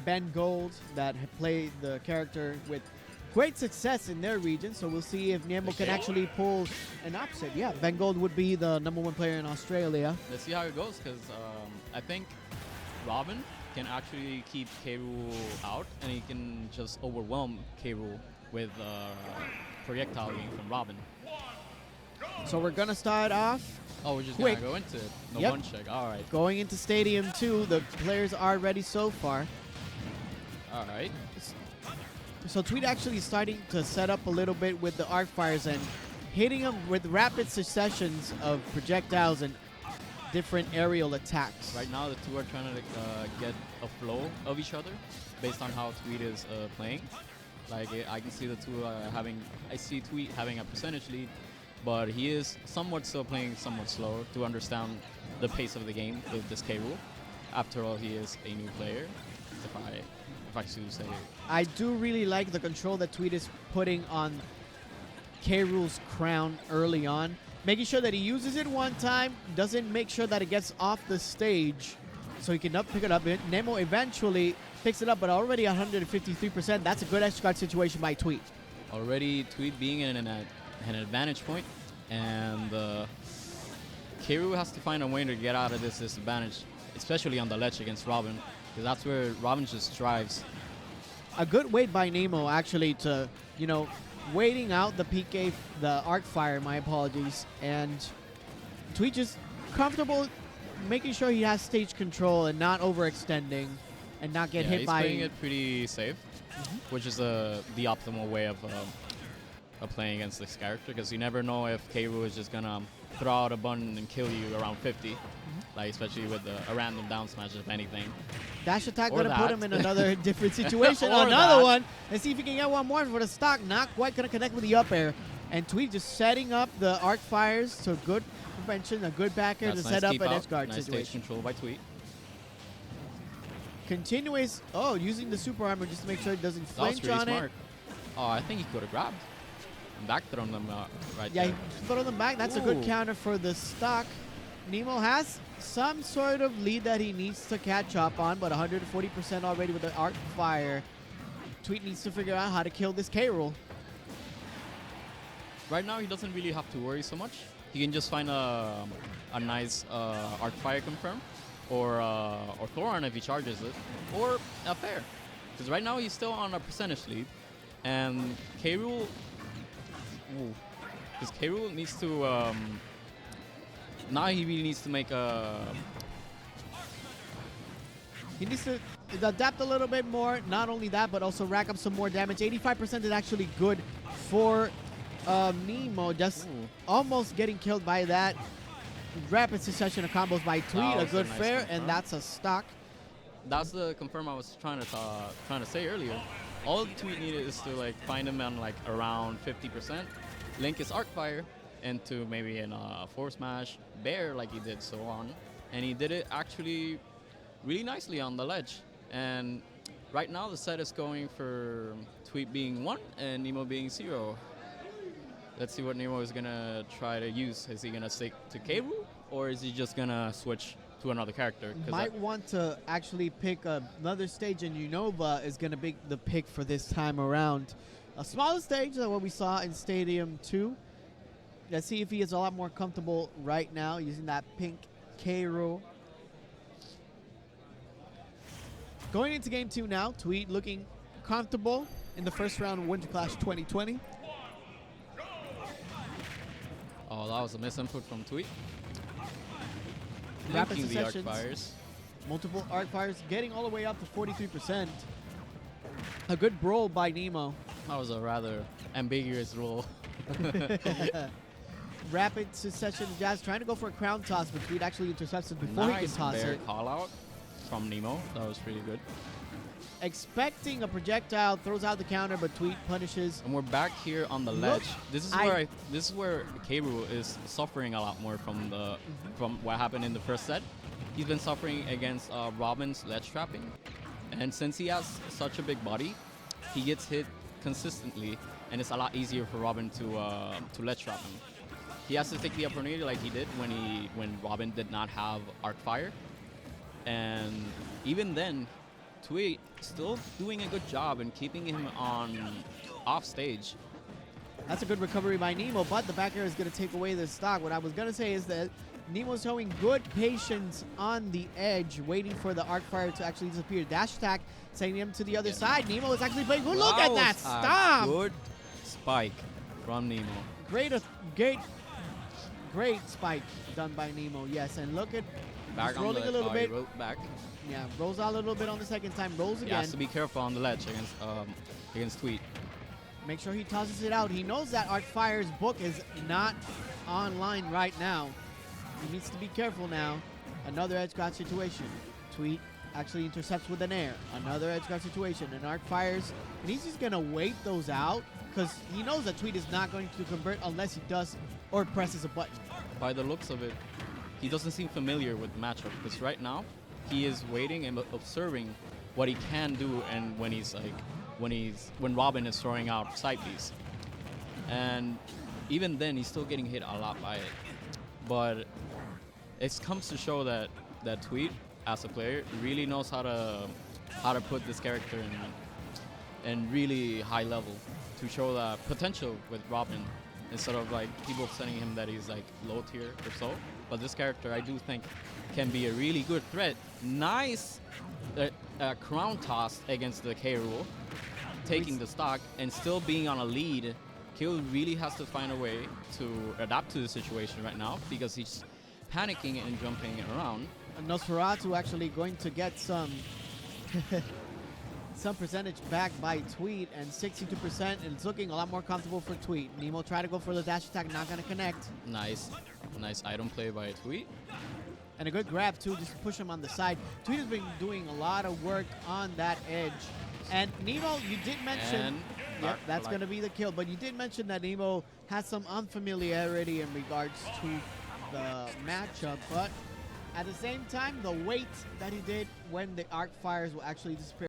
Ben Gold that played the character with great success in their region. So we'll see if Nemo can actually pull an upset. Yeah, Ben Gold would be the #1 player in Australia. Let's see how it goes, because I think Robin can actually keep K.Rule out, and he can just overwhelm K.Rule with projectile game from Robin. So we're going to start off. Oh, we're just quick. going to go into it. No Yep. one check. All right. Going into Stadium 2. The players are ready so far. All right. So Tuitt actually starting to set up a little bit with the arc fires and hitting them with rapid successions of projectiles and different aerial attacks. Right now, the two are trying to get a flow of each other based on how Tuitt is playing. Like, I can see the two I see Tuitt having a percentage lead, but he is somewhat still playing somewhat slow to understand the pace of the game with this K.Rule. After all, he is a new player, if I should say. I do really like the control that Tuitt is putting on K.Rule's crown early on, making sure that he uses it one time, doesn't make sure that it gets off the stage so he can pick it up. Nemo eventually picks it up, but already 153%. That's a good extra guard situation by Tuitt. Already Tuitt being in an advantage point, and K.Rule has to find a way to get out of this disadvantage, especially on the ledge against Robin, because that's where Robin just drives. A good wait by Nemo, actually, to, waiting out the PK, the arc fire, my apologies, and Tuitt just comfortable making sure he has stage control and not overextending and not get hit he's by... playing it pretty safe, which is the optimal way of playing against this character, because you never know if K.Rule is just gonna throw out a button and kill you around 50, like especially with a random down smash, if anything. Dash attack Or gonna put that. him in another different situation. Or Another that. one. And see if he can get one more for the stock. Not quite gonna connect with the up air. And Tuitt just setting up the arc fires to good prevention, a good backer to That's set nice up keep an out. edge guard Nice stage situation. control by Tuitt. Continuous. Oh, using the super armor just to make sure it doesn't That was flinch really on smart. it. Oh, I think he could have grabbed and back thrown them right Yeah, there. he throw them back. That's a good Ooh. counter for the stock. Nemo has some sort of lead that he needs to catch up on, but 140% already with the arc fire. Tuitt needs to figure out how to kill this K.Rule. Right now, he doesn't really have to worry so much. He can just find a nice arc fire confirm, or Thoron if he charges it, or a fair. Because right now he's still on a percentage lead, and K.Rule, because K.Rule needs to now he really needs to make a. He needs to adapt a little bit more. Not only that, but also rack up some more damage. 85% is actually good for Nemo. Just almost getting killed by that. Rapid succession of combos by Tuitt. A was a good nice fair, confirm. and that's a stock. That's the confirm I was trying to say earlier. All Tuitt needed is to find him on around 50%, link his arc fire into maybe in a force smash, bear like he did so on, and he did it actually really nicely on the ledge. And right now the set is going for Tuitt being 1 and Nemo being 0. Let's see what Nemo is gonna try to use. Is he gonna stick to K.Rule, or is he just gonna switch to another character? Might want to actually pick another stage, and Unova is going to be the pick for this time around. A smaller stage than what we saw in Stadium 2. Let's see if he is a lot more comfortable right now using that pink K.Rule. Going into Game 2 now, Tuitt looking comfortable in the first round of Winter Clash 2020. Oh, that was a misinput from Tuitt. Rapid Linking the arc successions. fires. Multiple arc fires, getting all the way up to 43%. A good brawl by Nemo. That was a rather ambiguous rule. Rapid succession of Jazz trying to go for a crown toss, but Tuitt actually intercepts it before he Nice can toss bear it. call out from Nemo. That was pretty good. Expecting a projectile, throws out the counter, but Tuitt punishes. And we're back here on the Look, ledge. This is where K.Rule is suffering a lot more from what happened in the first set. He's been suffering against Robin's ledge trapping, and since he has such a big body, he gets hit consistently, and it's a lot easier for Robin to ledge trap him. He has to take the opportunity like he did when Robin did not have arc fire, and even then, Tuitt still doing a good job in keeping him on off stage. That's a good recovery by Nemo, but the back air is going to take away the stock. What I was going to say is that Nemo's showing good patience on the edge, waiting for the arc fire to actually disappear. Dash attack, sending him to the other side. Nemo is actually playing. Look at that stop! Good spike from Nemo. Great spike done by Nemo. Yes, and look at Back he's rolling a little bit. Back. Yeah, rolls out a little bit on the second time. Rolls He again. has to be careful on the ledge against Tuitt. Make sure he tosses it out. He knows that Arc Fire's book is not online right now. He needs to be careful now. Another edge guard situation. Tuitt actually intercepts with an air. Another edge guard situation. And Arc Fires, and he's just going to wait those out because he knows that Tuitt is not going to convert unless he does or presses a button. By the looks of it, he doesn't seem familiar with the matchup because right now he is waiting and observing what he can do and when Robin is throwing out side piece. And even then he's still getting hit a lot by it. But it comes to show that Tuitt as a player really knows how to put this character in really high level to show the potential with Robin instead of like people saying him that he's like low tier or so. But this character I do think can be a really good threat. Nice crown toss against the K.Rule, taking the stock and still being on a lead. K.Rule really has to find a way to adapt to the situation right now because he's panicking and jumping around. And Nosferatu actually going to get some some percentage back by Tuitt, and 62%, and it's looking a lot more comfortable for Tuitt. Nemo tried to go for the dash attack, not going to connect. Nice item play by Tuitt. And a good grab, too, just to push him on the side. Tuitt has been doing a lot of work on that edge. And Nemo, you did mention... Yep, that's going to be the kill. But you did mention that Nemo has some unfamiliarity in regards to the matchup. But at the same time, the wait that he did when the arc fires will actually disappear.